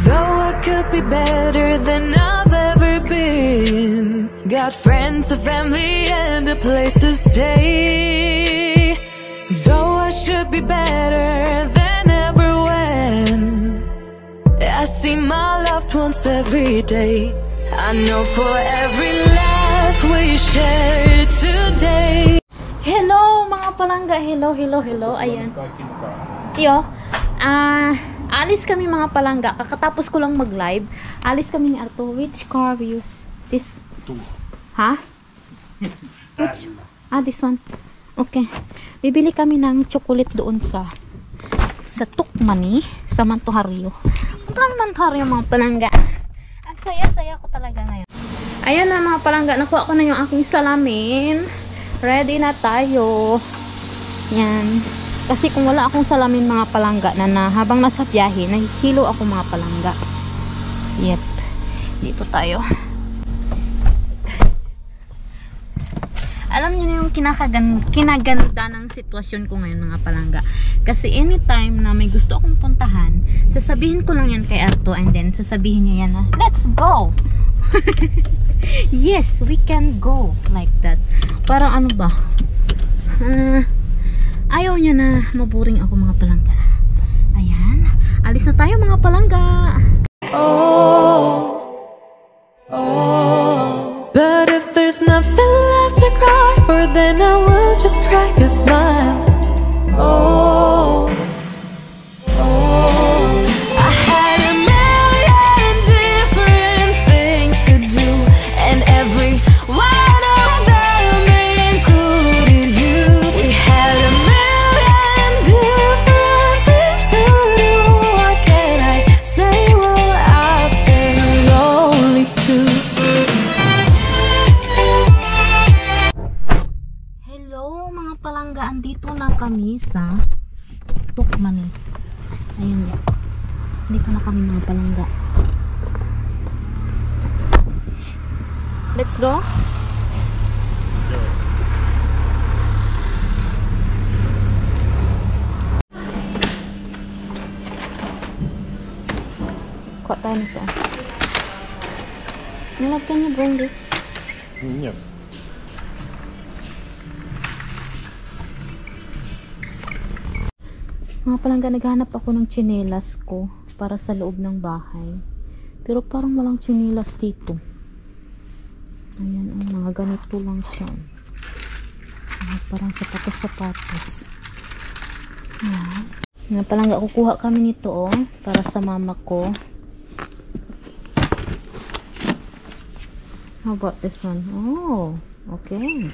Though I could be better than I've ever been. Got friends, a family, and a place to stay. Though I should be better than ever when I see my loved ones every day. I know for every laugh we share today. Hello mga palangga, hello. Ayan. Yo, alis kami mga palangga. Kakatapos ko lang mag-live. Alis kami ni Arto. Which car we use? This? Ha? Which? This one. Okay. Bibili kami ng chocolate doon sa Tukmani, sa Mantuharyo. Mantuharyo mga palangga. Ang saya-saya ko talaga ngayon. Ayan na mga palangga. Nakuha ko na yung aking salamin. Ready na tayo. Yan. Kasi kung wala akong salamin mga palangga na habang nasa biyahe, nahihilo ako mga palangga. Yep. Dito tayo. Alam niyo na yung kinaganda ng sitwasyon ko ngayon mga palangga. Kasi anytime na may gusto akong puntahan, sasabihin ko lang yan kay Arto and then sasabihin niya yan na, let's go! Yes, we can go like that. Parang ano ba? Ayaw niya na maburing ako mga palangga. Ayan. Alis na tayo mga palangga. But if there's nothing left to cry for, then I will just crack a smile. I had a million different things to do, and every one of them included you. We had a million different things to do. What can I say? Well, I've been lonely too. Hello mga palangga, andito na kami sa Tukmani. Ayun. Dito na kami mga palangga. Let's go. Kuha tayo nito. Milad, can you bring this? Yep. Mga palangga, naghanap ako ng tsinelas ko para sa loob ng bahay. Pero parang walang tsinelas dito. Ayan, mga ganito lang siya. Parang sapatos-sapatos. Ayan. Mga palangga, kukuha kami nito para sa mama ko. How about this one? Oh, okay.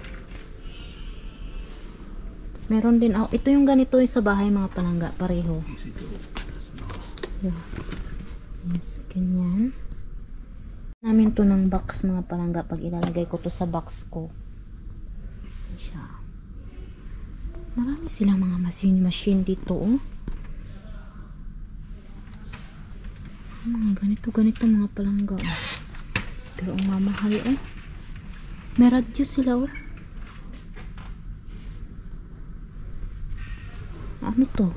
Meron din ako. Ito yung ganito sa bahay mga palangga. Pareho. Yes, ganyan. Namin to ng box mga palangga. Pag ilalagay ko to sa box ko. Siya. Marami silang mga machine dito. Ganito mga palangga. Pero ang mamahal may radyo sila Ano to?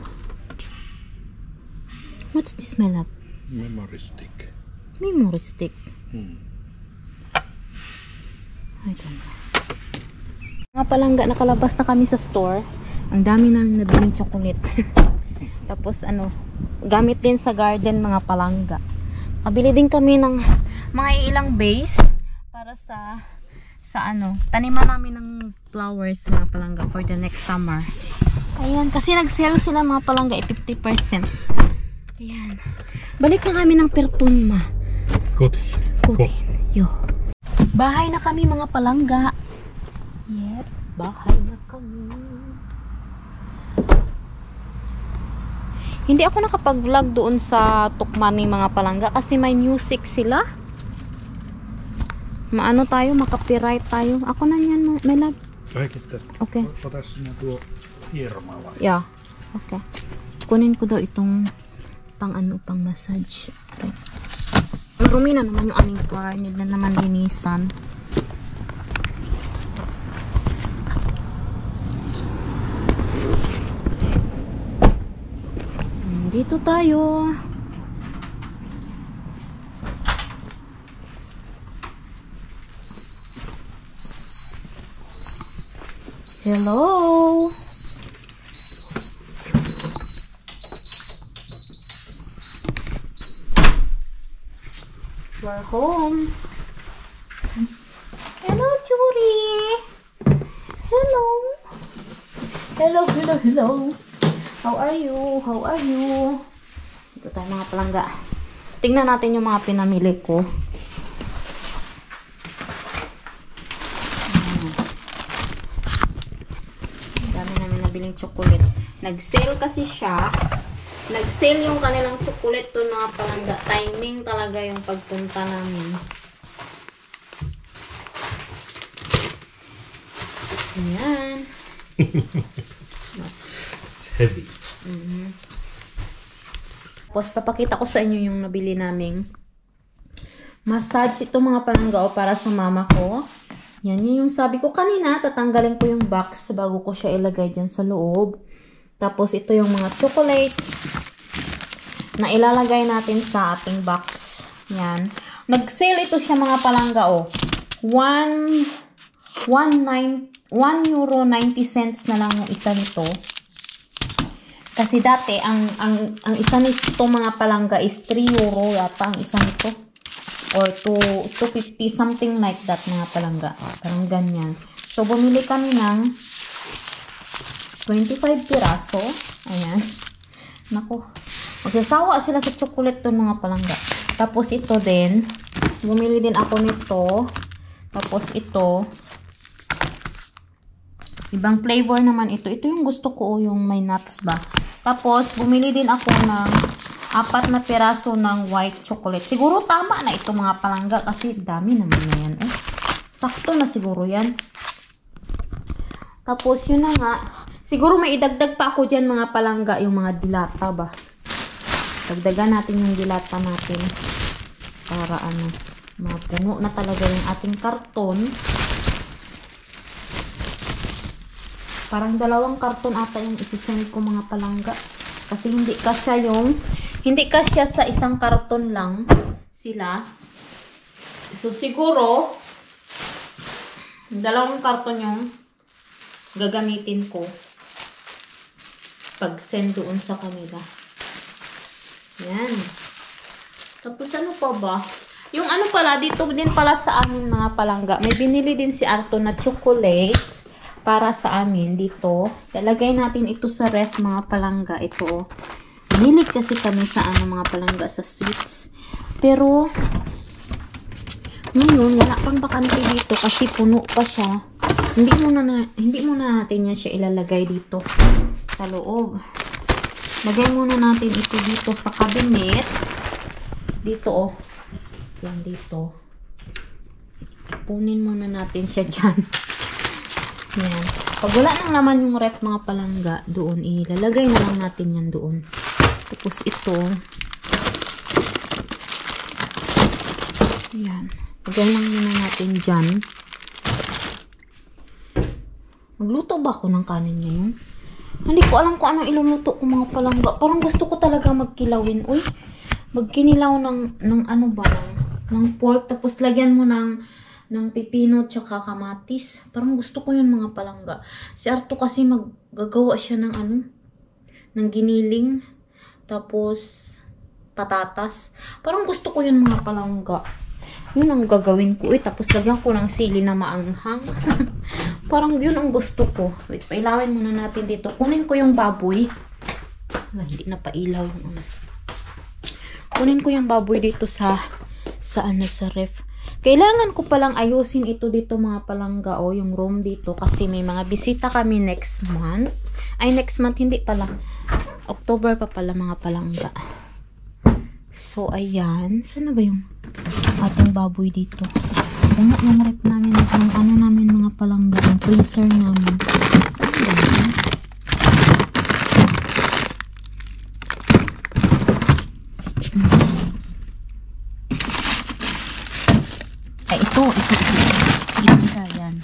What's this, my love? Memory stick. Memory stick? I don't know. Mga palangga, nakalabas na kami sa store. Ang dami namin nabiling chocolate. Tapos gamit din sa garden mga palangga. Kabili din kami ng mga ilang vase para sa taniman namin ng flowers mga palangga for the next summer. Ayan, kasi nag-sale sila mga palangga 50%. Ayan. Balik na kami ng Pertunma. Kutin. Yo. Bahay na kami mga palangga. Yep, bahay na kami. Hindi ako nakapag-vlog doon sa Tukmani mga palangga kasi may music sila. Maano tayo, makapiright tayo. Ako na yan, may love. Okay. Yeah. Okay. Kunin ko daw itong pang massage. Okay. Ang rumi na naman yung aming car. Need na naman linisan. Dito tayo. Hello? We're home. Hello, Churi. Hello. Hello, hello, hello. How are you? How are you? Ito tayo mga palangga. Tingnan natin yung mga pinamili ko. Dami namin nabiling chocolate. Nag-sale kasi siya. Nag-sale yung kanilang chocolate to mga palangga. Timing talaga yung pagpunta namin. Ayan. Heavy. Tapos papakita ko sa inyo yung nabili naming massage. Ito mga palangga para sa mama ko. Yan yung sabi ko kanina. Tatanggalin ko yung box bago ko siya ilagay dyan sa loob. Tapos ito yung mga chocolates na ilalagay natin sa ating box. Yan. Nag-sale ito siya mga palangga oh. 1 euro 90 cents na lang yung isa nito. Kasi dati ang isa nito mga palangga is 3 euro yata ang isa nito. Or 250 something like that mga palangga. Parang ganyan. So bumili kami ng 25 piraso. Ayan. Nako. Magsasawa sila sa chocolate doon mga palangga. Tapos ito din. Bumili din ako nito. Tapos ito. Ibang flavor naman ito. Ito yung gusto ko. Yung may nuts ba. Tapos bumili din ako ng 4 na piraso ng white chocolate. Siguro tama na ito mga palangga. Kasi dami naman na yan. Sakto na siguro yan. Tapos yun na nga. Siguro may idagdag pa ako dyan mga palangga, yung mga dilata ba. Dagdagan natin yung dilata natin. Para ano, mapuno na talaga yung ating karton. Parang 2 karton ata yung isisend ko mga palangga. Kasi hindi kasya sa isang karton lang sila. So siguro, 2 karton yung gagamitin ko pag send doon sa kanila. Yan. Tapos ano pa ba? Yung ano pala, dito din pala sa amin mga palangga. May binili din si Arto na chocolates para sa amin dito. Lalagay natin ito sa ref mga palangga. Ito. Binili kasi kami sa mga palangga sa sweets. Pero ngayon, wala pang bakante dito kasi puno pa siya. Hindi muna natin yan siya ilalagay dito sa loob. Lagay muna natin ito dito sa cabinet. Dito oh. Yan dito. Punin muna natin siya dyan. Yan. Pag wala nang laman yung ref mga palangga, doon ilalagay na lang natin yan doon. Tapos ito. Yan. Lagay lang muna natin dyan. Magluto ba ako ng kanin ngayon? Hindi ko alam kung anong iluluto ko mga palangga. Parang gusto ko talaga magkilawin. Uy, magkinilaw ng ano ba? Ng pork. Tapos lagyan mo ng pipino tsaka kamatis. Parang gusto ko yun mga palangga. Si Arto kasi maggagawa siya ng ng giniling. Tapos patatas. Parang gusto ko yun mga palangga. Yun ang gagawin ko. Tapos lagyan ko ng sili na maanghang. Parang yun ang gusto ko. Wait, pailawin muna natin dito. Kunin ko yung baboy. Wala, hindi na pailaw yung Kunin ko yung baboy dito sa ref. Kailangan ko palang ayusin ito dito mga palangga. O, yung room dito. Kasi may mga bisita kami next month. Ay, next month hindi pala. October pa pala mga palangga. So, ayan. Saan na ba yung ating baboy dito? Bunga yung rep namin. Ang namin mga palangga. Yung freezer namin. Saan ba yun? Ay, ito siya. Yan.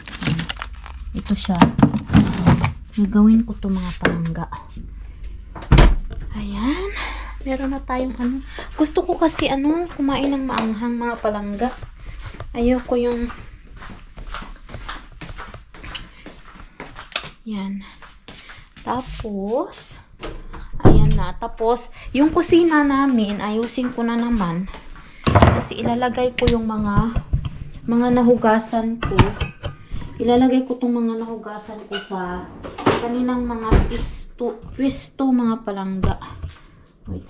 Ito siya. Gagawin ko to mga palangga. Ayan. Meron na tayong Gusto ko kasi kumain ng maanghang mga palangga. Ayoko yung Yan. Tapos, ayan na. Tapos, yung kusina namin, ayusin ko na naman. Kasi ilalagay ko yung mga nahugasan ko. Ilalagay ko itong mga nahugasan ko sa kaninang mga pwesto, mga palangga. Wait,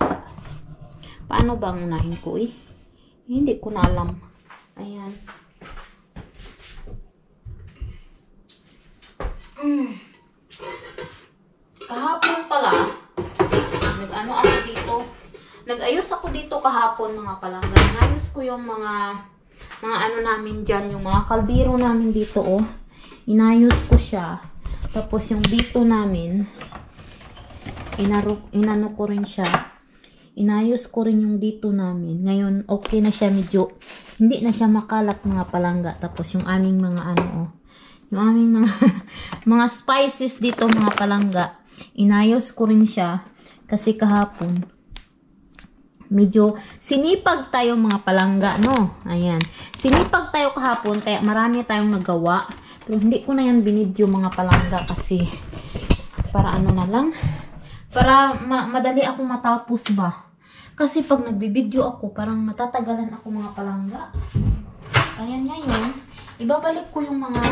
paano bang unahin ko eh? Hindi ko na alam. Ayan. Kahapon pala, nag-ayos ako dito kahapon mga palangga. Nayos ko yung mga ano namin dyan, yung mga kaldero namin dito, oh. Inayos ko siya. Tapos yung dito namin, inano ko rin siya. Inayos ko rin yung dito namin. Ngayon, okay na siya medyo. Hindi na siya makalat mga palangga. Tapos yung aming mga ano, oh. Yung aming mga, mga spices dito mga palangga. Inayos ko rin siya. Kasi kahapon, medyo sinipag tayo mga palangga, no? Ayan. Sinipag tayo kahapon, kaya marami tayong nagawa. Pero hindi ko na yan binidyo mga palangga kasi para ano na lang. Para madali akong matapos ba. Kasi pag nagbibidyo ako, parang matatagalan ako mga palangga. Ayan ngayon, ibabalik ko yung mga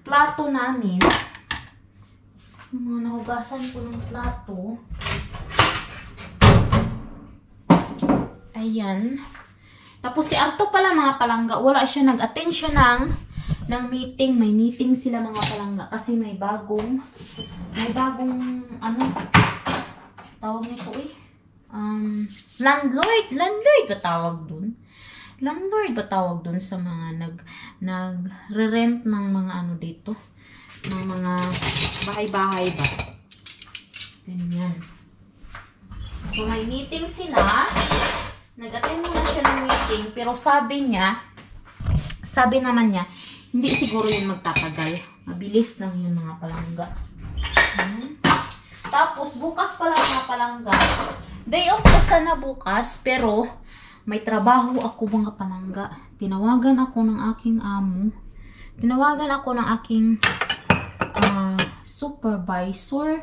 plato namin. Yung mga nahugasan ko ng plato. Ayan. Tapos si Arto pala mga palangga, wala siya, nag-attend siya ng meeting. May meeting sila mga palangga kasi may bagong ano, tawag nito eh. Landlord ba tawag dun? Landlord ba tawag dun sa mga nagre-rent ng mga ano dito? Ng mga bahay-bahay ba? Ganyan. So may meeting sila. Nag-attend muna siya ng meeting, pero sabi naman niya, hindi siguro yun magtatagal. Mabilis lang yun mga palangga. Tapos, bukas pala mga palangga. Day off ko sana bukas, pero may trabaho ako mga palangga. Tinawagan ako ng aking amo. Tinawagan ako ng aking supervisor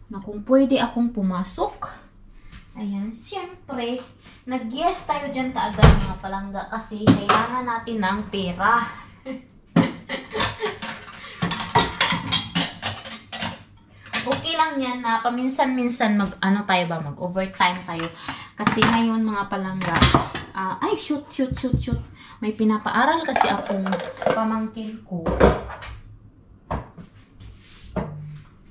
na kung pwede akong pumasok. Ayan, siyempre, nag-yes tayo dyan kaagad mga palangga kasi kailangan natin ng pera. Okay lang yan na paminsan-minsan mag-overtime tayo. Kasi ngayon mga palangga, shoot. May pinapaaral kasi akong pamangkin ko.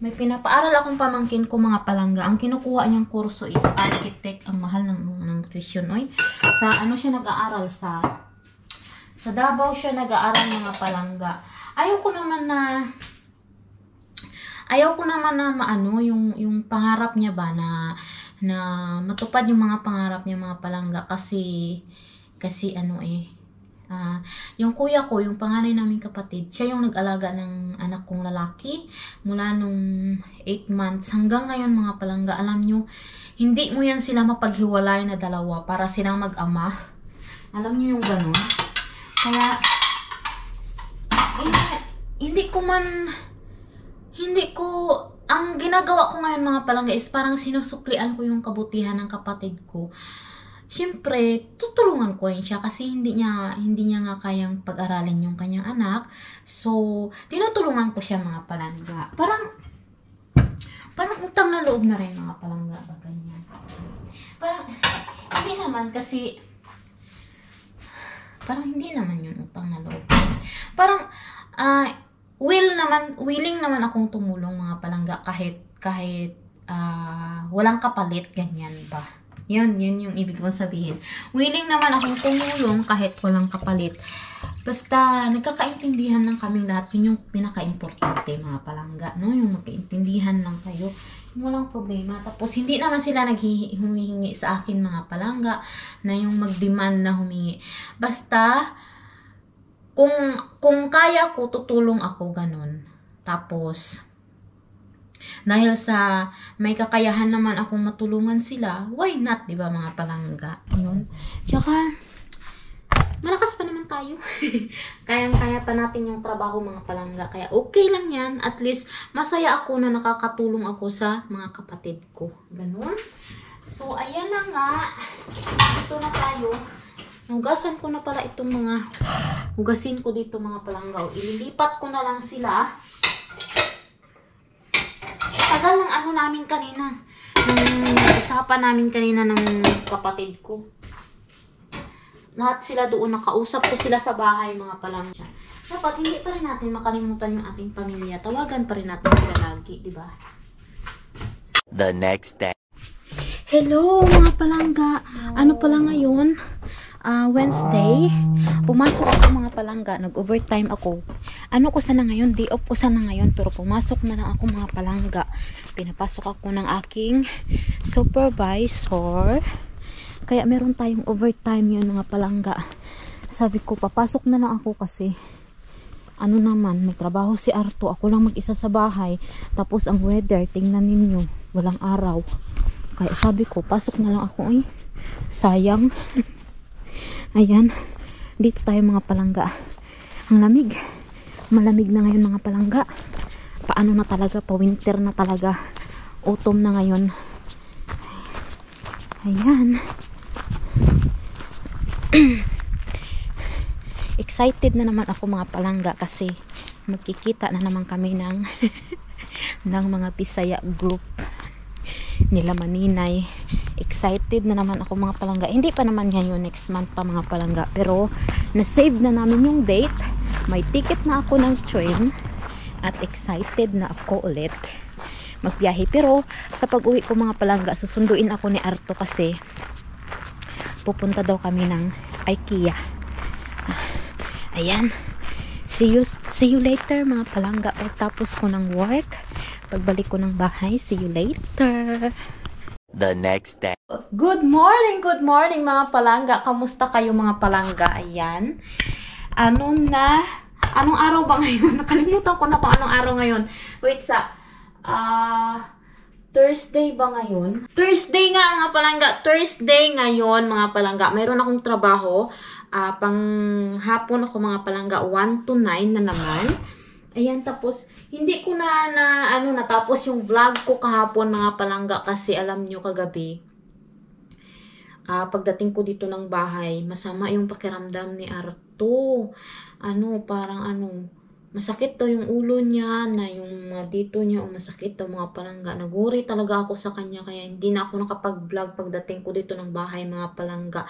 May pinapaaral akong pamangkin ko mga palangga. Ang kinukuha niyang kurso is architect. Ang mahal ng tuition, oy. Sa ano siya nag-aaral sa Davao siya nag-aaral mga palangga. Ayaw ko naman na maano yung pangarap niya ba na matupad yung mga pangarap niya mga palangga kasi ano yung kuya ko, yung panganay naming kapatid, siya yung nag-alaga ng anak kong lalaki mula nung 8 months hanggang ngayon mga palangga. Alam nyo, hindi mo yan sila mapaghiwalay na dalawa para silang mag-ama. Alam nyo yung ganun. Kaya ang ginagawa ko ngayon mga palangga is parang sinusuklian ko yung kabutihan ng kapatid ko. Siyempre, tutulungan ko rin siya kasi hindi niya nga kayang pag-aralin yung kanyang anak. So, tinutulungan ko siya mga palangga. Parang utang na loob na rin mga palangga. Ganyan. Parang, hindi naman kasi, parang hindi naman yun utang na loob. Parang, willing naman akong tumulong mga palangga kahit walang kapalit, ganyan ba. Yun yung ibig kong sabihin. Willing naman akong tumulong kahit walang kapalit. Basta, nagkakaintindihan lang kami lahat. Yun yung pinaka-importante mga palangga, no? Yung magkaintindihan lang kayo. Walang problema. Tapos, hindi naman sila humihingi sa akin mga palangga na yung mag-demand na humingi. Basta, kung kaya ko, tutulong ako ganun. Tapos, dahil sa may kakayahan naman akong matulungan sila, why not, di ba mga palangga? Yun. Tsaka, malakas pa naman tayo. Kayang-kaya pa natin yung trabaho mga palangga. Kaya okay lang yan. At least masaya ako na nakakatulong ako sa mga kapatid ko. Ganun. So ayan na nga. Dito na tayo. Hugasan ko na pala itong mga hugasin ko dito mga palangga. Ililipat ko na lang sila. Tagal ng ano namin kanina. Usapan namin kanina ng kapatid ko. Lahat sila doon, nakausap ko sila sa bahay mga palangga. Dapat hindi pa rin natin makalimutan yung ating pamilya. Tawagan pa rin natin sila lagi, di ba? The next day. Hello mga palangga. Ano pala ngayon? Wednesday. Pumasok ako mga palangga. Nag-overtime ako. Ano ko sana ngayon? Day off ko sana ngayon. Pero pumasok na lang ako mga palangga. Pinapasok ako ng aking supervisor. Kaya meron tayong overtime yun mga palangga. Sabi ko, papasok na lang ako kasi ano naman, may trabaho si Arto. Ako lang mag-isa sa bahay. Tapos ang weather, tingnan ninyo, walang araw. Kaya sabi ko, pasok na lang ako eh. Sayang. Ayan. Dito tayo mga palangga. Ang lamig. Malamig na ngayon mga palangga. Paano na talaga? Pa-winter na talaga. Autumn na ngayon. Ayan. Excited na naman ako mga palangga kasi magkikita na naman kami ng ng mga Bisaya group nila Maninay. Excited na naman ako mga palangga. Hindi pa naman ngayon, next month pa mga palangga. Pero na-save na namin yung date. May ticket na ako ng train at excited na ako ulit magbiyahe. Pero sa pag-uwi ko mga palangga, susunduin ako ni Arto kasi pupunta daw kami ng IKEA. Ayan. See you later mga palangga. Pagtapos ko ng work, pagbalik ko ng bahay, see you later. The next day. Good morning mga palangga. Kamusta kayo mga palangga? Ayan. Anong araw ba ngayon? Nakalimutan ko na kung anong araw ngayon. Wait Thursday ba ngayon? Thursday nga mga palangga. Thursday ngayon mga palangga. Mayroon akong trabaho. Pang hapon ako mga palangga. 1 to 9 na naman. Ayan, tapos hindi ko natapos yung vlog ko kahapon mga palangga kasi alam nyo kagabi. Pagdating ko dito ng bahay, masama yung pakiramdam ni Arto. Masakit daw yung ulo niya, na yung dito niya, masakit daw mga palangga. Naguri talaga ako sa kanya, kaya hindi na ako nakapag-vlog pagdating ko dito ng bahay mga palangga.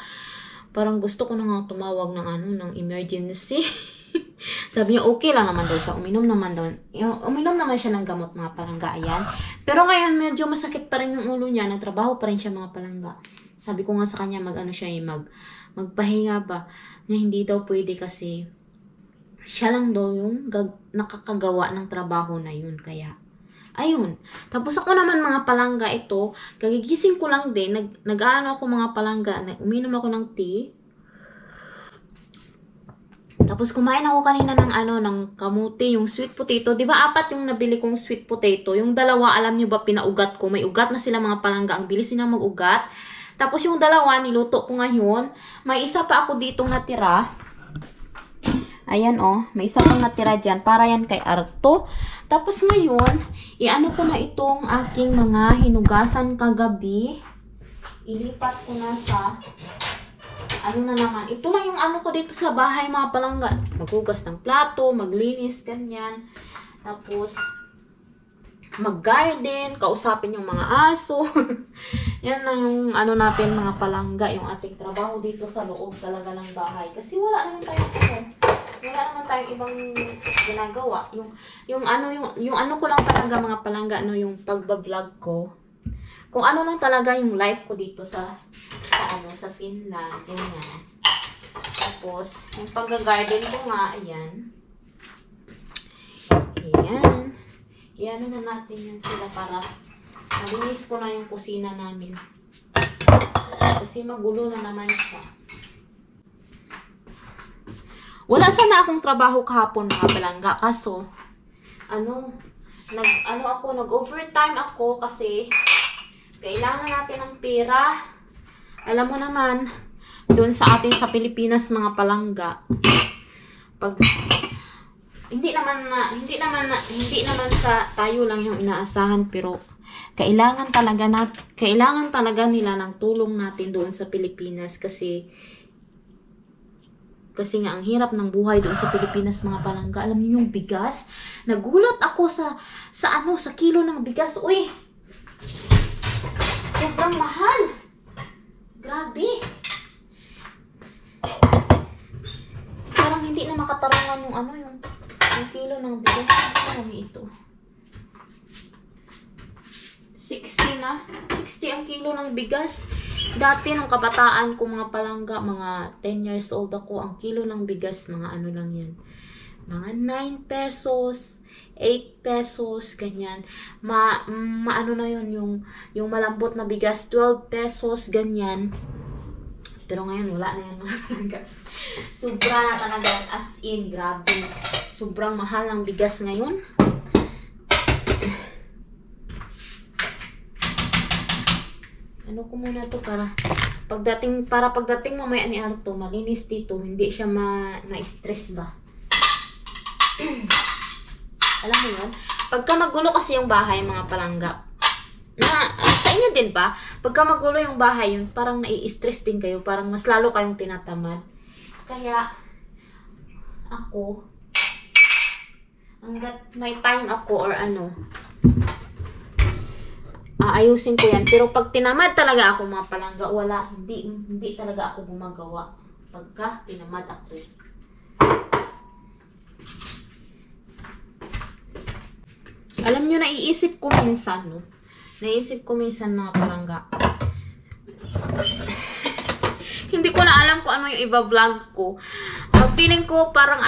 Parang gusto ko na nga tumawag ng emergency. Sabi niya, okay lang naman daw siya. Uminom naman siya ng gamot mga palangga. Ayan. Pero ngayon, medyo masakit pa rin yung ulo niya. Nagtrabaho pa rin siya mga palangga. Sabi ko nga sa kanya, magpahinga ba? Na hindi daw pwede kasi siya lang daw yung nakakagawa ng trabaho na yun. Kaya, ayun. Tapos ako naman mga palangga ito, kagigising ko lang din, nag-ano ako mga palangga, uminom ako ng tea. Tapos kumain ako kanina ng kamuti, yung sweet potato. 'Di ba 4 yung nabili kong sweet potato? Yung 2, alam niyo ba, pinaugat ko. May ugat na sila mga palangga. Ang bilis nilang mag-ugat. Tapos yung 2, niluto ko ngayon. May isa pa ako ditong natira. Ayan may isa pang natira dyan. Para yan kay Arto. Tapos ngayon, iano ko na itong aking mga hinugasan kagabi. Ilipat ko na sa naman. Ito na yung ko dito sa bahay mga palangga. Maghugas ng plato, maglinis, ganyan. Tapos, mag-garden, kausapin yung mga aso. Yan na yung natin mga palangga, yung ating trabaho dito sa loob talaga ng bahay. Kasi wala naman tayong ibang ginagawa. Yung ko lang talaga mga palangga, yung pagbablog ko. Kung ano lang talaga yung life ko dito sa Finland, ganyan. Tapos, yung pag-garden ko nga, ayan. Ayan. Iano na natin yan sila para malinis ko na yung kusina namin. Kasi magulo na naman siya. Wala sana akong trabaho kahapon mga palangga. Kaso, nag-overtime ako kasi kailangan natin ng pera. Alam mo naman, doon sa atin sa Pilipinas mga palangga. Pag hindi naman sa tayo lang yung inaasahan, pero kailangan talaga nila ng tulong natin doon sa Pilipinas kasi nga ang hirap ng buhay doon sa Pilipinas mga palangga. Alam niyo yung bigas? Nagulat ako sa kilo ng bigas. Uy! Sobrang mahal. Grabe. Parang hindi na makatarangan yung kilo ng bigas. Ano ito? 60 na. 60 ang kilo ng bigas. Dati, nung kabataan ko mga palangga, mga 10 years old ako, ang kilo ng bigas, mga ano lang yan. Mga 9 pesos, 8 pesos, ganyan. Ano na yun, yung malambot na bigas, 12 pesos, ganyan. Pero ngayon, wala na yan mga palangga. Sobra na talaga, as in, grabe. Sobrang mahal ang bigas ngayon. Ano ko muna to para pagdating mamaya ni Arto, malinis dito, hindi siya na-stress ba. Alam mo yun? Pagka magulo kasi yung bahay mga palangga, sa inyo din ba? Pagka magulo yung bahay, yun parang nai-stress din kayo, parang mas lalo kayong tinatamad. Kaya ako, hanggat may time ako or ayusin ko yan. Pero pag tinamad talaga ako mga palangga, wala, hindi talaga ako gumagawa. Pagka tinamad ako. Alam nyo, naiisip ko minsan mga palangga. Hindi ko na alam kung ano yung iba-vlog ko. Feeling ko parang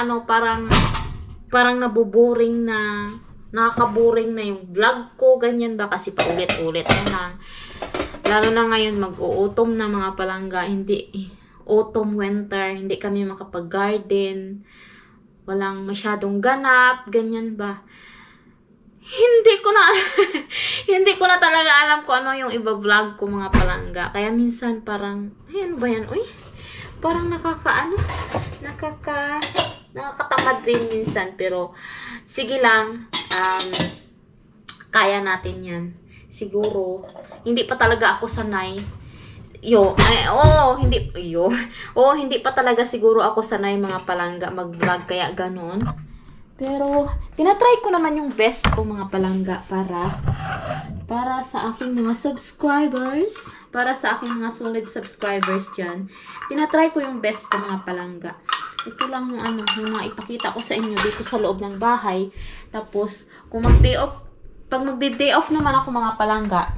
nabuboring na, nakakaboring na yung vlog ko, ganyan ba, kasi paulit-ulit na lang. Lalo na ngayon, mag-uutom na mga palangga, autumn, winter, hindi kami makapag-garden, walang masyadong ganap, ganyan ba. Hindi ko na talaga alam kung ano yung iba-vlog ko mga palangga. Kaya minsan parang, ano ba yan? Uy, parang nakakatamad rin minsan, pero sige lang, kaya natin yan. Siguro, hindi pa talaga ako sanay. Hindi pa talaga siguro ako sanay mga palangga mag-vlog, kaya ganun. Pero, tinatry ko naman yung best ko mga palangga para sa aking mga subscribers, para sa aking mga solid subscribers dyan. Tinatry ko yung best ko mga palangga. Ito lang yung yung mga ipakita ko sa inyo dito sa loob ng bahay. Tapos, kung pag magde-day off naman ako mga palangga,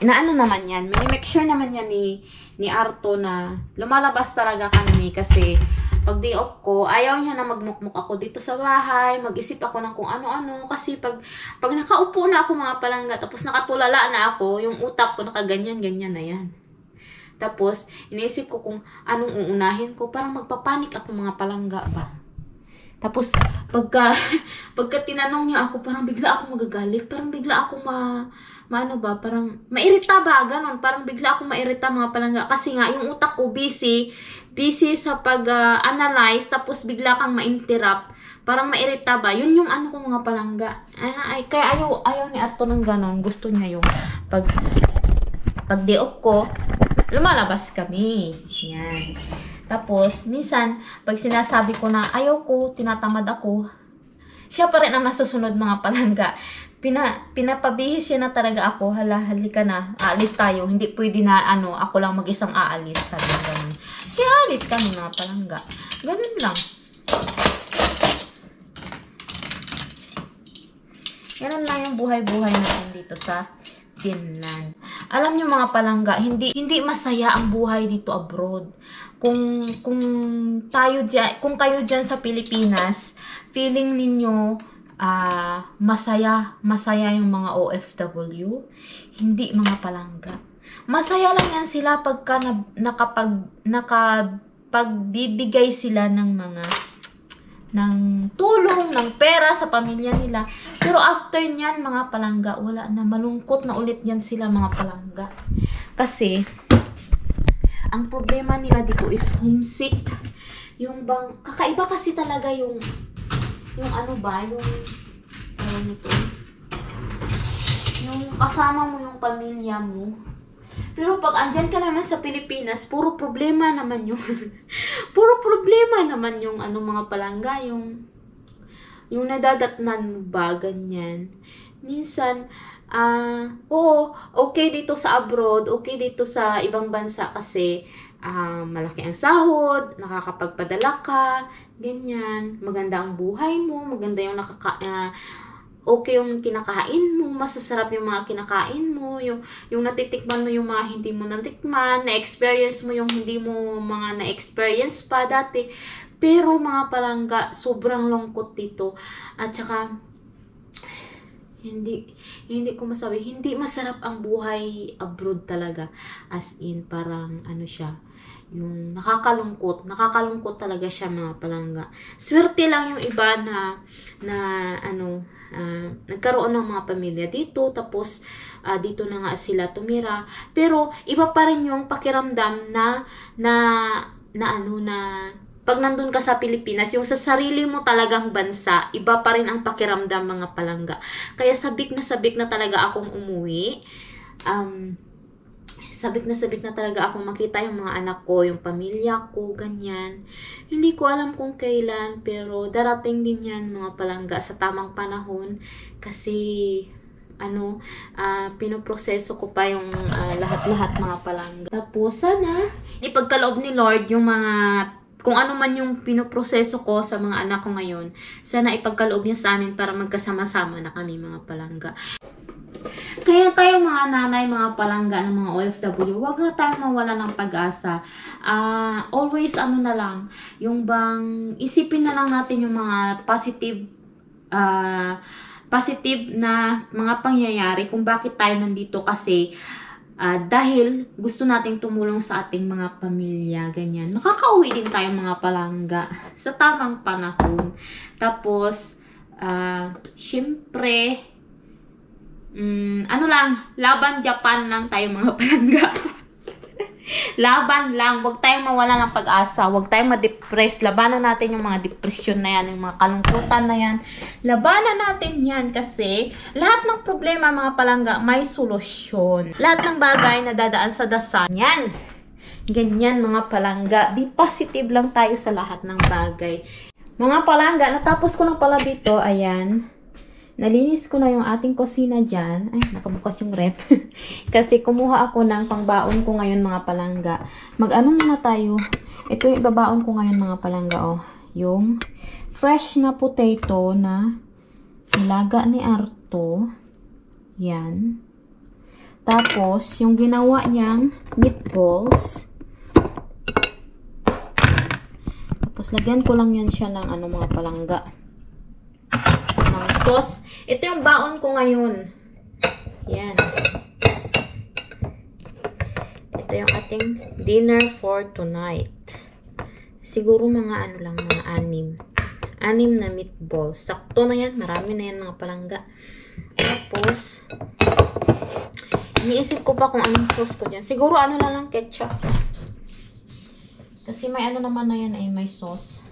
naman yan, make sure naman yan ni Arto na lumalabas talaga kami kasi pag day off ko, ayaw niya na magmukmuk ako dito sa bahay, mag-isip ako ng kung ano-ano, kasi pag nakaupo na ako mga palangga, tapos nakatulala na ako, yung utak ko nakaganyan-ganyan na yan. Tapos, iniisip ko kung anong uunahin ko, parang magpapanik ako mga palangga ba. Tapos, pagka tinanong niya ako, parang bigla ako magagalit, parang bigla ako parang mairita ba, ganon, parang bigla ako mairita mga palangga, kasi nga, yung utak ko busy sa pag-analyze, tapos bigla kang ma-interrupt, parang mairita ba, yun yung ko mga palangga. Kaya ayaw ni Arto ng ganon, gusto niya yung pag day off ko, lumalabas kami. Yan. Tapos, minsan, pag sinasabi ko na ayaw ko, tinatamad ako, siya pa rin ang nasusunod mga palangga. Pinapabihis siya na talaga ako, halika na, aalis tayo. Hindi pwede na, ako lang mag-isang aalis. Sabi na ganun. Kaya aalis kami mga palangga. Ganun lang. Ganun lang yung buhay-buhay natin dito sa Finland. Alam niyo mga palangga, hindi masaya ang buhay dito abroad. Kung kayo diyan sa Pilipinas, feeling ninyo masaya yung mga OFW, hindi mga palangga. Masaya lang yan sila pagka nakapagbibigay sila ng tulong, ng pera sa pamilya nila. Pero after nyan, mga palangga, wala na. Malungkot na ulit yan sila, mga palangga. Kasi, Ang problema nila dito is homesick. Yung bang, kakaiba kasi talaga yung ano ba, yung nito. Yung kasama mo yung pamilya mo. Pero pag andyan ka naman sa Pilipinas, puro problema naman yung puro problema naman yung mga palangga, yung nadadatnan mo ba, ganyan. Minsan, oo, okay dito sa abroad, okay dito sa ibang bansa kasi malaki ang sahod, nakakapagpadala ka, ganyan, maganda ang buhay mo, maganda yung okay yung kinakain mo, masasarap yung mga kinakain mo, yung natitikman mo yung mga hindi mo natikman, na-experience mo yung hindi mo mga na-experience pa dati. Pero mga palangga, sobrang lungkot dito. At saka, hindi ko masabi, hindi masarap ang buhay abroad talaga. As in, parang siya, yung nakakalungkot talaga siya mga palangga. Swerte lang yung iba na nagkaroon ng mga pamilya dito, tapos dito na nga sila tumira. Pero iba pa rin yung pakiramdam na pag nandun ka sa Pilipinas, yung sa sarili mo talagang bansa, iba pa rin ang pakiramdam mga palangga. Kaya sabik na talaga akong umuwi. Sabik na talaga akong makita yung mga anak ko, yung pamilya ko, ganyan. Hindi ko alam kung kailan, pero darating din yan mga palangga sa tamang panahon. Kasi pinoproseso ko pa yung lahat-lahat mga palangga. Tapos sana ipagkaloob ni Lord yung mga kung ano man yung pinoproseso ko sa mga anak ko ngayon, sana ipagkaloob niya sa amin para magkasama-sama na kami mga palangga. Kaya tayo mga nanay, mga palangga ng mga OFW, wag na tayong mawala ng pag-asa. Always na lang, yung bang isipin na lang natin yung mga positive na mga pangyayari kung bakit tayo nandito, kasi dahil gusto nating tumulong sa ating mga pamilya, ganyan. Makakauwi din tayo mga palangga sa tamang panahon. Tapos, syempre, laban Japan lang tayo mga palangga. Laban lang, huwag tayong mawala ng pag-asa, huwag tayong ma-depress. Labanan natin yung mga depression na yan, yung mga kalungkutan na yan. Labanan natin yan kasi lahat ng problema mga palangga may solusyon. Lahat ng bagay na dadaan sa dasal. Yan. Ganyan mga palangga. Be positive lang tayo sa lahat ng bagay. Mga palangga, natapos ko lang pala dito. Ayan. Nalinis ko na yung ating kusina dyan. Ay, nakabukas yung rep. Kasi kumuha ako ng pangbaon ko ngayon mga palangga. Mag-ano muna tayo. Ito yung ibabaon ko ngayon mga palangga. Oh. Yung fresh na potato na nilaga ni Arto. Yan. Tapos, yung ginawa niyang meatballs. Tapos, lagyan ko lang yan siya ng mga palangga. Ng sauce. Ito yung baon ko ngayon. Yan. Ito yung ating dinner for tonight. Siguro mga mga 6. 6 na meatballs. Sakto na yan. Marami na yan mga palangga. Tapos, iniisip ko pa kung anong sauce ko dyan. Siguro na lang ketchup. Kasi may naman na yan ay may sauce.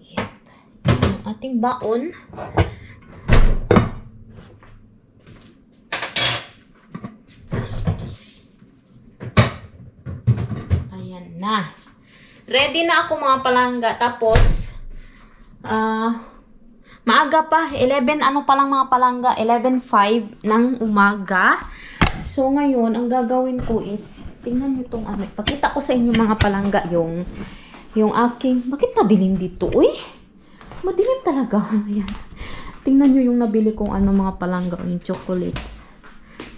Yep. Yung ating baon. Ayan na. Ready na ako mga palangga. Tapos, maaga pa. 11, pa lang mga palangga? 11:05 ng umaga. So, ngayon, ang gagawin ko is, tingnan nyo itong pakita ko sa inyo mga palangga yung aking, bakit madilim dito? Uy, madilim talaga. Ayan. Tingnan nyo yung nabili kong mga palangga, yung chocolates.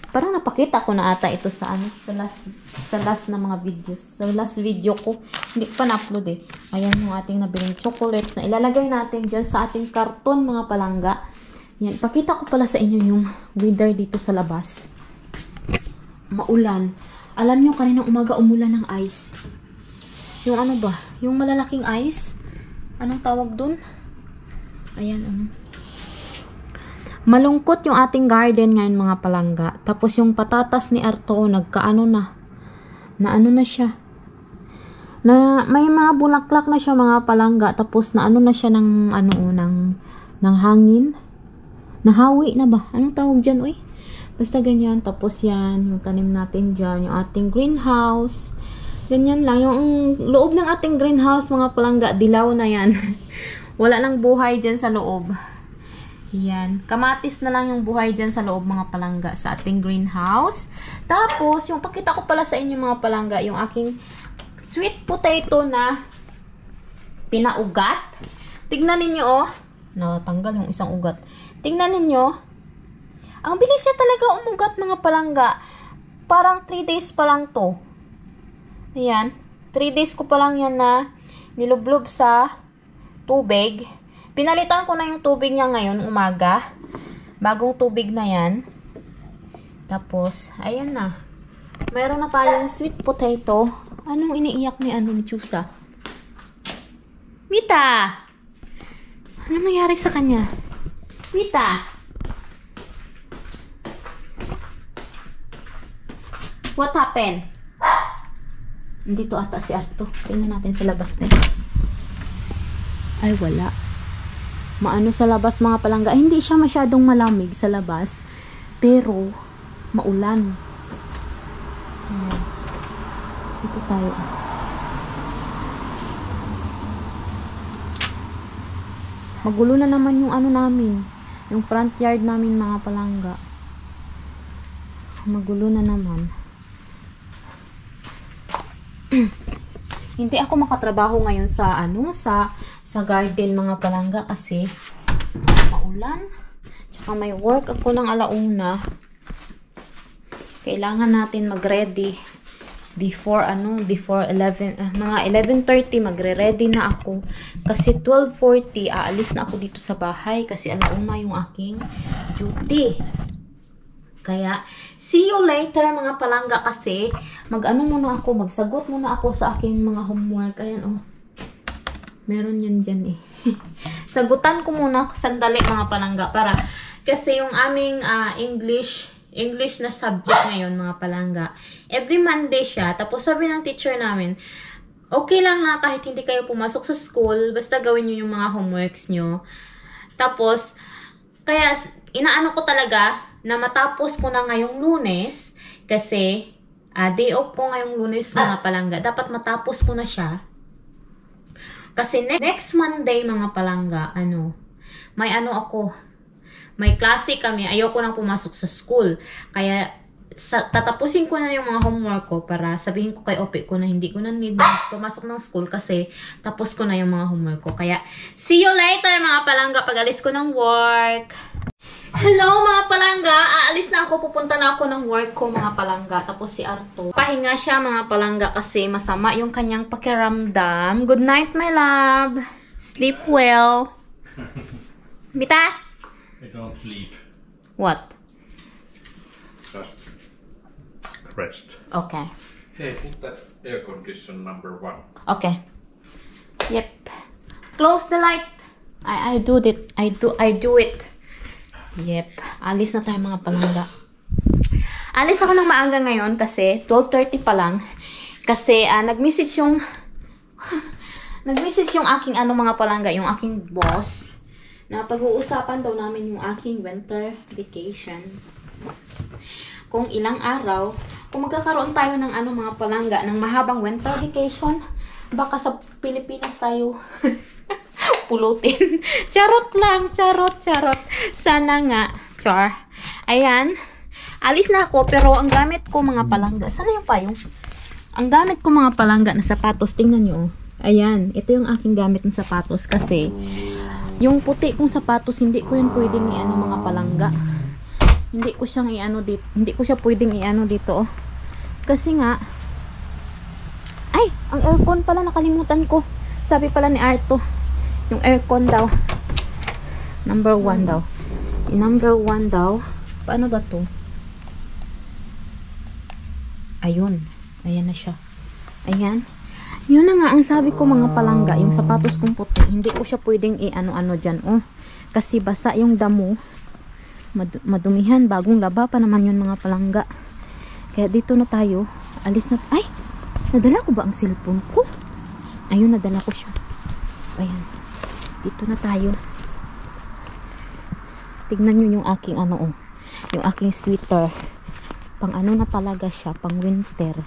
Parang napakita ko na ata ito sa last na mga videos. Sa last video ko, hindi ko pa na-upload eh. Ayan yung ating nabiling chocolates na ilalagay natin dyan sa ating karton mga palangga. Yan, pakita ko pala sa inyo yung weather dito sa labas. Maulan. Alam nyo, kaninang umaga umulan ng ice. Yung ano ba? Yung malalaking ice? Anong tawag dun? Ayan, Malungkot yung ating garden ngayon, mga palangga. Tapos yung patatas ni Arto, nagkaano na. Ano na siya. Na may mga bulaklak na siya, mga palangga. Tapos na ano na siya ng ng hangin. Nahawi na ba? Anong tawag dyan, uy? Basta ganyan. Tapos yan, yung tanim natin dyan, yung ating greenhouse. Ganyan lang. Yung loob ng ating greenhouse, mga palangga, dilaw na yan. Wala lang buhay dyan sa loob. Yan. Kamatis na lang yung buhay dyan sa loob, mga palangga, sa ating greenhouse. Tapos, yung pakita ko pala sa inyo, mga palangga, yung aking sweet potato na pinaugat. Tignan ninyo, oh. Natanggal yung isang ugat. Tignan ninyo. Ang bilis niya talaga umugat, mga palangga. Parang 3 days pa lang to. Ayan. 3 days ko pa lang yan na nilublob sa tubig. Pinalitan ko na yung tubig niya ngayon, umaga. Bagong tubig na yan. Tapos, ayan na. Mayroon na tayong sweet potato. Anong iniiyak ni Chusa? Mita! Ano nangyari sa kanya? Mita! What happened? Dito ata si Arto. Tingnan natin sa labas. Ay, wala. Maano sa labas, mga palangga. Hindi siya masyadong malamig sa labas. Pero, maulan. Ayan. Dito tayo. Magulo na naman yung namin. Yung front yard namin, mga palangga. Magulo na naman. Hindi ako makatrabaho ngayon sa sa garden, mga palangga, kasi maulan. Tsaka may work ako ng 1:00. Kailangan natin mag-ready before 11, mga 11:30 magre-ready na ako kasi 12:40 aalis na ako dito sa bahay kasi 1:00 yung aking duty. Kaya, see you later, mga palangga, kasi magsagot muna ako sa aking mga homework. Ayan, oh. Meron yan dyan, eh. Sagutan ko muna sandali, mga palangga, kasi yung aming English na subject ngayon, mga palangga, every Monday siya. Tapos sabi ng teacher namin, okay lang na kahit hindi kayo pumasok sa school, basta gawin nyo yung mga homeworks nyo. Tapos, kaya inaano ko talaga na matapos ko na ngayong Lunes kasi day off ko ngayong Lunes, mga palangga. Dapat matapos ko na siya. Kasi next Monday, mga palangga, may klase kami. Ayoko nang pumasok sa school. Kaya tatapusin ko na yung mga homework ko para sabihin ko kay Ope ko na hindi ko na need pumasok ng school kasi tapos ko na yung mga homework ko. Kaya see you later, mga palangga, pag alis ko ng work. Hello, mga palangga. Aalis na ako. Pupunta na ako ng work ko, mga palangga. Tapos si Arto, pahinga siya, mga palangga, kasi masama yung kanyang pakiramdam. Good night, my love. Sleep well. Mita? I don't sleep. What? Just rest. Okay. Hey, put that air condition number 1. Okay. Yep. Close the light. I do it. I do it. Yep. Alis na tayo, mga palangga. Alis ako ng maaga ngayon kasi 12:30 pa lang. Kasi nag-message yung aking mga palangga, yung aking boss, na pag-uusapan daw namin yung aking winter vacation. Kung ilang araw, kung magkakaroon tayo ng mga palangga, ng mahabang winter vacation, baka sa Pilipinas tayo pulutin. Charot lang, charot. Sana nga, char. Ayan. Alis na ako, pero ang gamit ko, mga palangga. Sana yung payong? Ang gamit ko, mga palangga, na sapatos. Tingnan nyo. Ayan. Ito yung aking gamit na sapatos kasi yung puti kong sapatos, hindi ko yun pwedeng mga palangga. Hindi ko siyang dito. Hindi ko siya pwedeng dito. Oh. Kasi nga, ay, ang aircon pala, nakalimutan ko. Sabi pala ni Arto, yung aircon daw number 1 daw. Yung number 1 daw, paano ba to? Ayun. Ayan na siya. Ayan. Yun na nga ang sabi ko mga palangga, yung sapatos kong puti, hindi ko siya pwedeng i-ano-ano dyan, oh. Kasi basa yung damo. Madumihan, bagong laba pa naman yun mga palangga. Kaya dito na tayo. Alis na. Ay! Nadala ko ba ang cellphone ko? Ayun, nadala ko siya. Ayan. Dito na tayo. Tignan nyo yung aking ano, oh. Yung aking sweater. Pang ano na talaga siya, pang winter.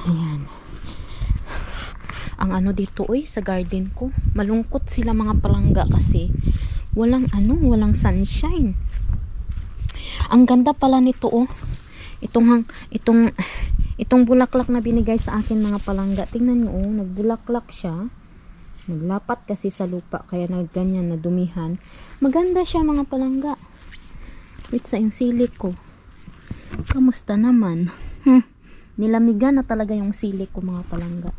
Ayan. Ang ano dito sa garden ko, malungkot sila mga palangga kasi walang walang sunshine. Ang ganda pala nito, oh. Itong bulaklak na binigay sa akin mga palangga. Tingnan niyo, oh, nagbulaklak siya. Naglapat kasi sa lupa kaya nagganyan na dumihan. Maganda siya mga palangga. Wait sa yung silik ko. Kamusta naman? Nilamigan na talaga yung silik ko mga palangga.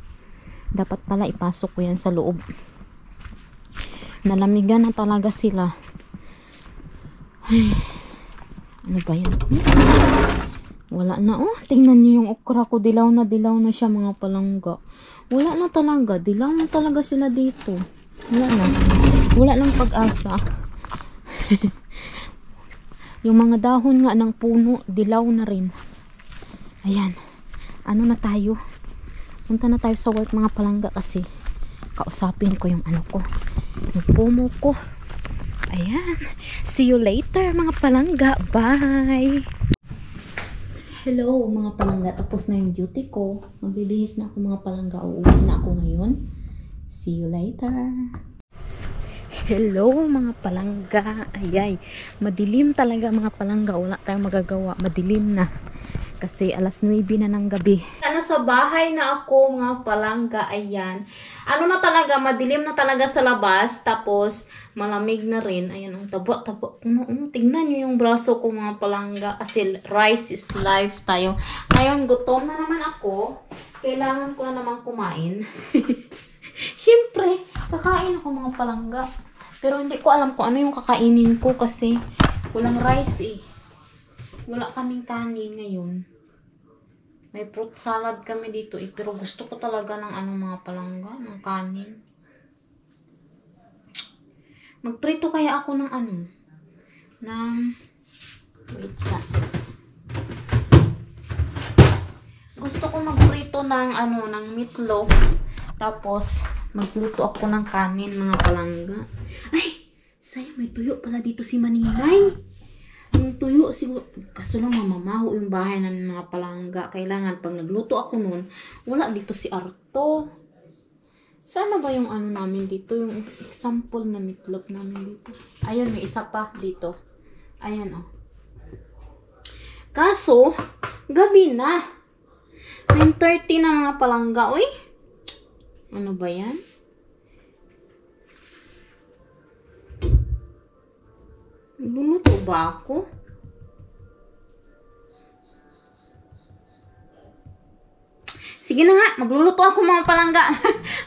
Dapat pala ipasok ko yan sa loob. Nalamigan na talaga sila. Ay, ano ba yan? Wala na, oh. Tingnan nyo yung okra ko. Dilaw na siya mga palangga. Wala na talaga. Dilaw na talaga sila dito. Wala na. Wala nang pag-asa. Yung mga dahon nga ng puno, dilaw na rin. Ayan. Ano na tayo? Punta na tayo sa work mga palangga kasi kausapin ko yung ano ko. Yung promo ko. Ayan. See you later mga palangga. Bye! Hello mga palangga. Tapos na yung duty ko. Magbibihis na ako mga palangga. Uuwi na ako ngayon. See you later. Hello mga palangga. Ayay. Madilim talaga mga palangga. Wala tayong magagawa. Madilim na. Kasi alas 9 na ng gabi. Nasa bahay na ako mga palangga. Ayan. Ano na talaga, madilim na talaga sa labas. Tapos malamig na rin. Ayan, ang taba-taba. Tingnan nyo yung braso ko mga palangga. Kasi rice is life tayo. Ngayon, gutom na naman ako. Kailangan ko na naman kumain. Siyempre, kakain ako mga palangga. Pero hindi ko alam kung ano yung kakainin ko kasi walang rice Wala kaming kanin ngayon. May fruit salad kami dito pero gusto ko talaga ng mga palangga, ng kanin. Magprito kaya ako ng pizza. Gusto ko magprito ng meatloaf. Tapos magluto ako ng kanin mga palangga. Ay, sayang may tuyo pala dito si Maninay. Yung tuyo, siguro, kaso lang mamamaho yung bahay ng mga palangga. Kailangan, pag nagluto ako nun, wala dito si Arto. Sana ba yung namin dito? Yung example na meatloaf namin dito. Ayun, may isa pa dito. Ayan, oh. Kaso, gabi na. 9:30 na mga palangga. Uy, ano ba yan? Luluto ba ako? Sige na nga, magluluto ako mga palangga.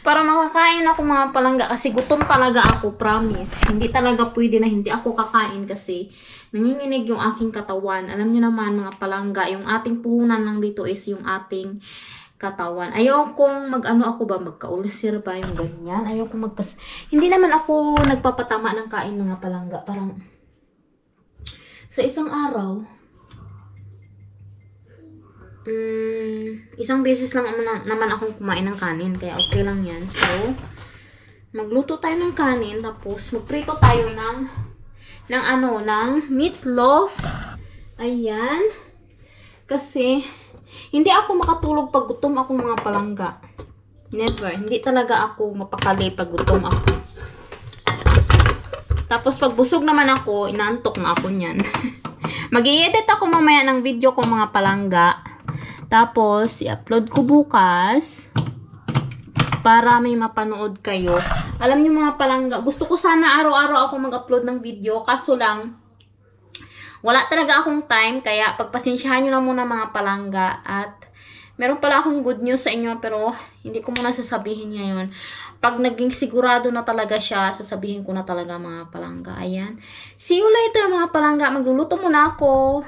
Para makakain ako mga palangga. Kasi gutom talaga ako, promise. Hindi talaga pwede na hindi ako kakain kasi nanginginig yung aking katawan. Alam niyo naman mga palangga, yung ating puhunan lang dito is yung ating katawan. Ayaw kong magkaulasir ba yung ganyan. Ayaw kong hindi naman ako nagpapatama ng kain mga palangga. Parang sa isang araw, isang beses lang naman akong kumain ng kanin. Kaya okay lang yan. So, magluto tayo ng kanin. Tapos, magprito tayo ng meatloaf. Ayan. Kasi, hindi ako makatulog pag gutom ako mga palangga. Never. Hindi talaga ako mapakali pag gutom ako. Tapos pag busog naman ako, inaantok na ako niyan. Mag-i-edit ako mamaya ng video ko mga palangga. Tapos, i-upload ko bukas. Para may mapanood kayo. Alam niyo mga palangga, gusto ko sana araw-araw ako mag-upload ng video. Kaso lang, wala talaga akong time. Kaya pagpasensyahan nyo lang muna mga palangga. At meron pala akong good news sa inyo. Pero hindi ko muna sasabihin ngayon. Pag naging sigurado na talaga siya, sasabihin ko na talaga mga palangga. Ayan. See you later mga palangga. Magluluto muna ako.